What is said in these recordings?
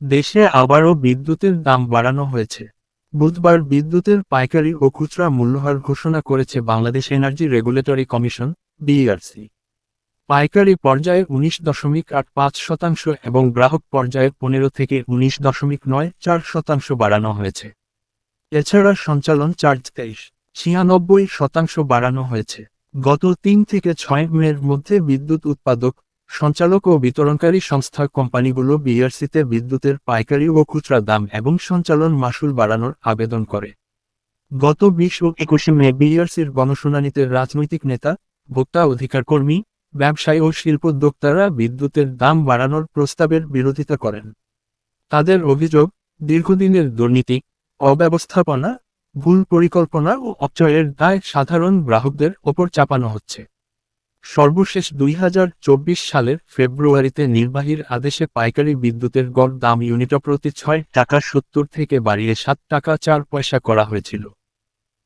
দেশে আবারও বিদ্যুতের দাম বাড়ানো হয়েছে। বুধবার বিদ্যুতের পাইকারি ও খুচরা মূল্যহার ঘোষণা করেছে Bangladesh energy regulatory commission BERC. পাইকারি পর্যায়ে 19.85% এবং গ্রাহক পর্যায়ে 15 থেকে 19.94% বাড়ানো হয়েছে। এছাড়া সঞ্চালন চার্জ 93.96% বাড়ানো হয়েছে। গত 3 থেকে 6 মের মধ্যে বিদ্যুৎ উৎপাদক, সঞ্চালক ও বিতরণকারী সংস্থা কোম্পানিগুলো বিইআরসিতে বিদ্যুতের পাইকারি ও খুচরা দাম এবং সঞ্চালন মাশুল বাড়ানোর আবেদন করে। গত 20 ও 21 মে বিইআরসির গণশুনানিতে রাজনৈতিক নেতা, ভোক্তা অধিকার কর্মী, ব্যবসায়ী ও শিল্পোদ্যোক্তারা বিদ্যুতের দাম বাড়ানোর প্রস্তাবের বিরোধিতা করেন। তাদের অভিযোগ, দীর্ঘদিনের দুর্নীতি, অব্যবস্থাপনা, ভুল পরিকল্পনা ও অপচয়ের দায় সাধারণ গ্রাহকদের ওপর চাপানো হচ্ছে। সর্বশেষ 2024 সালের ফেব্রুয়ারিতে নির্বাহীর আদেশে পাইকারি বিদ্যুতের গড় দাম ইউনিটপ্রতি 6 টাকা 70 থেকে বাড়িয়ে 7 টাকা 4 পয়সা করা হয়েছিল।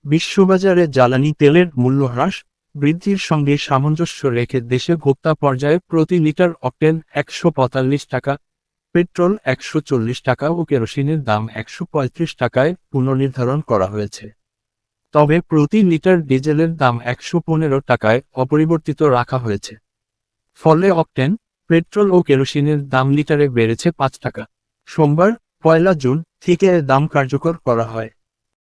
বিশ্ববাজারে জ্বালানি তেলের মূল্য হ্রাস বৃদ্ধির সঙ্গে সামঞ্জস্য রেখে দেশে ভোক্তা পর্যায়ে প্রতি লিটার অকটেন 145 টাকা, পেট্রোল 140 টাকা ও কেরোসিনের দাম 135 টাকায় পুনর্নির্ধারণ করা হয়েছে। তবে প্রতি লিটার ডিজেলের দাম 115 টাকায় অপরিবর্তিত রাখা হয়েছে। ফলে অকটেন, পেট্রোল ও কেরোসিনের দাম লিটারে বেড়েছে 5 টাকা। সোমবার, 1 জুন থেকে এর দাম কার্যকর করা হয়।